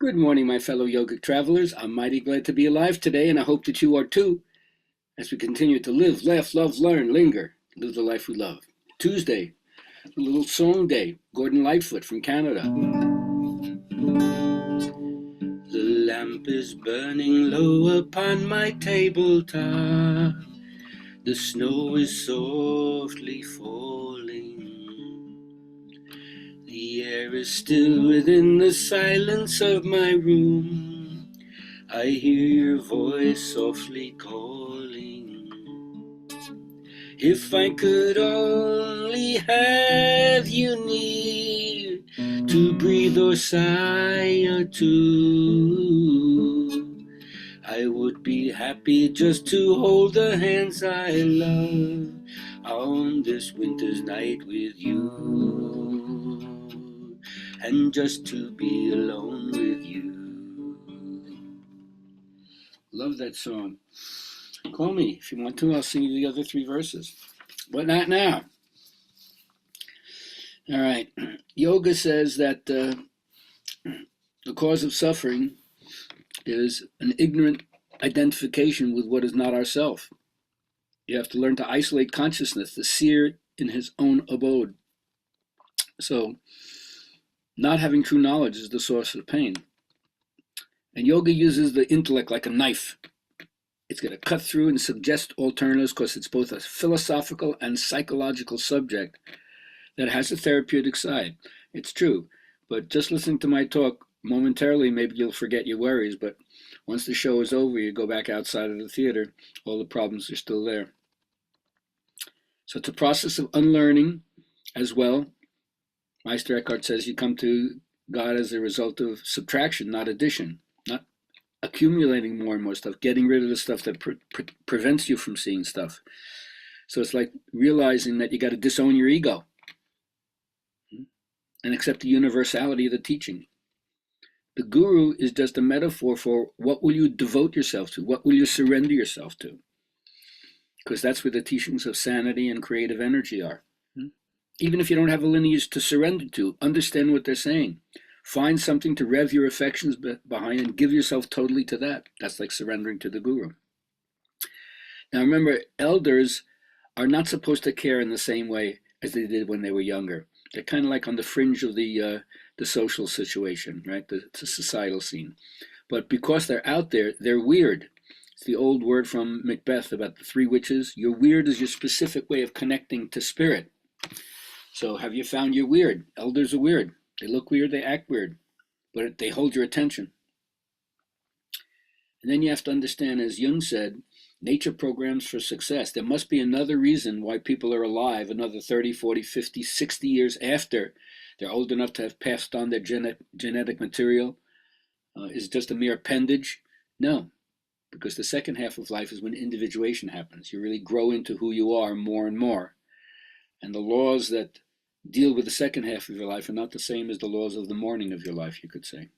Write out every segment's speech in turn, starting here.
Good morning, my fellow yogic travelers. I'm mighty glad to be alive today, and I hope that you are too, as we continue to live, laugh, love, learn, linger, live the life we love. Tuesday, a little song day. Gordon Lightfoot from Canada. The lamp is burning low upon my tabletop. The snow is softly falling. The air is still within the silence of my room. I hear your voice softly calling. If I could only have you near to breathe or sigh or two, I would be happy just to hold the hands I love on this winter's night with you, and just to be alone with you. Love that song. Call me if you want to. I'll sing you the other three verses. But not now. All right. Yoga says that the cause of suffering is an ignorant identification with what is not ourself. You have to learn to isolate consciousness, the seer in his own abode. So, not having true knowledge is the source of pain. And yoga uses the intellect like a knife. It's going to cut through and suggest alternatives because it's both a philosophical and psychological subject that has a therapeutic side. It's true, but just listening to my talk, momentarily maybe you'll forget your worries, but once the show is over, you go back outside of the theater, all the problems are still there. So it's a process of unlearning as well. Meister Eckhart says you come to God as a result of subtraction, not addition, not accumulating more and more stuff, getting rid of the stuff that prevents you from seeing stuff. So it's like realizing that you got to disown your ego and accept the universality of the teaching. The guru is just a metaphor for what will you devote yourself to, what will you surrender yourself to, because that's where the teachings of sanity and creative energy are. Even if you don't have a lineage to surrender to, understand what they're saying. Find something to rev your affections behind and give yourself totally to that. That's like surrendering to the guru. Now remember, elders are not supposed to care in the same way as they did when they were younger. They're kind of like on the fringe of the social situation, right? The societal scene. But because they're out there, they're weird. It's the old word from Macbeth about the three witches. Your weird is your specific way of connecting to spirit. So have you found you're weird? Elders are weird. They look weird, they act weird, but they hold your attention. And then you have to understand, as Jung said, nature programs for success. There must be another reason why people are alive another 30, 40, 50, 60 years after they're old enough to have passed on their genetic material. Is it just a mere appendage? No, because the second half of life is when individuation happens. You really grow into who you are more and more. And the laws that deal with the second half of your life are not the same as the laws of the morning of your life, you could say.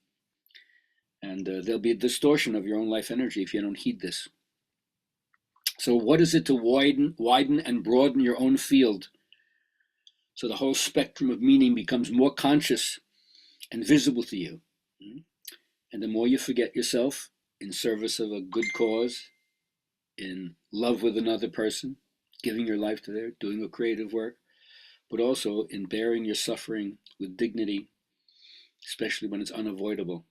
And there'll be a distortion of your own life energy if you don't heed this. So what is it to widen and broaden your own field so the whole spectrum of meaning becomes more conscious and visible to you? And the more you forget yourself in service of a good cause, in love with another person, giving your life to them, doing a creative work, but also in bearing your suffering with dignity, especially when it's unavoidable.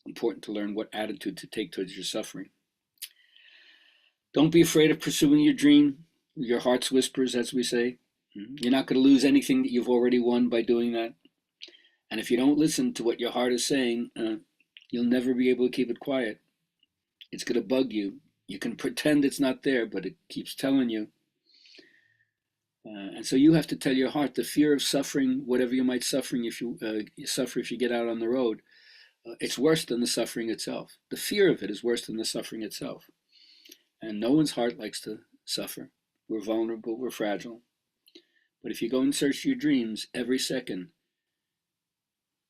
Important to learn what attitude to take towards your suffering. Don't be afraid of pursuing your dream, your heart's whispers, as we say. You're not going to lose anything that you've already won by doing that. And if you don't listen to what your heart is saying, you'll never be able to keep it quiet. It's going to bug you. You can pretend it's not there, but it keeps telling you. And so you have to tell your heart the fear of suffering, whatever you might suffer if you get out on the road, it's worse than the suffering itself. The fear of it is worse than the suffering itself. And no one's heart likes to suffer. We're vulnerable, we're fragile. But if you go and search your dreams, every second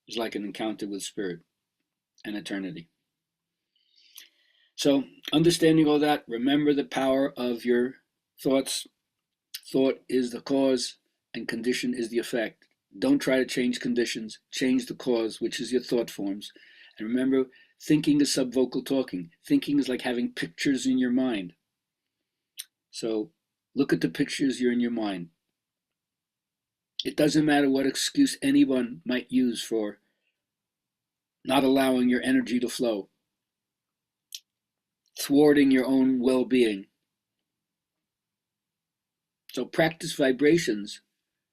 is like an encounter with spirit and eternity. So understanding all that, remember the power of your thoughts. Thought is the cause and condition is the effect. Don't try to change conditions. Change the cause, which is your thought forms. And remember, thinking is subvocal talking. Thinking is like having pictures in your mind. So look at the pictures you're in your mind. It doesn't matter what excuse anyone might use for not allowing your energy to flow, thwarting your own well-being. So practice vibrations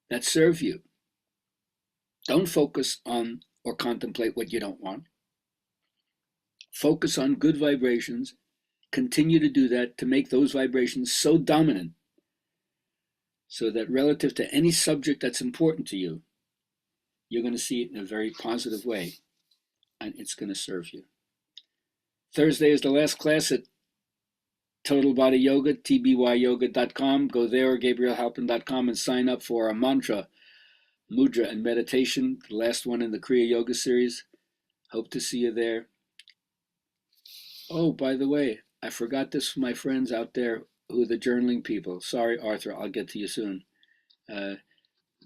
that serve you. Don't focus on or contemplate what you don't want. Focus on good vibrations. Continue to do that to make those vibrations so dominant so that relative to any subject that's important to you, you're going to see it in a very positive way, and it's going to serve you. Thursday is the last class at Total Body Yoga, tbyyoga.com. Go there, or gabrielhalpern.com, and sign up for our mantra, mudra, and meditation, the last one in the Kriya Yoga series. Hope to see you there. Oh, by the way, I forgot this for my friends out there who are the journaling people. Sorry, Arthur, I'll get to you soon.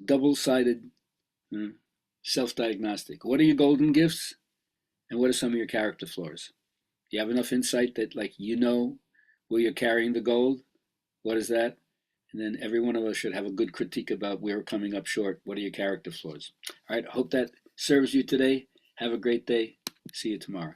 Double-sided self-diagnostic. What are your golden gifts? And what are some of your character flaws? Do you have enough insight that, like, you know where you're carrying the gold? What is that? And then every one of us should have a good critique about where we're coming up short. What are your character flaws? All right, I hope that serves you today. Have a great day. See you tomorrow.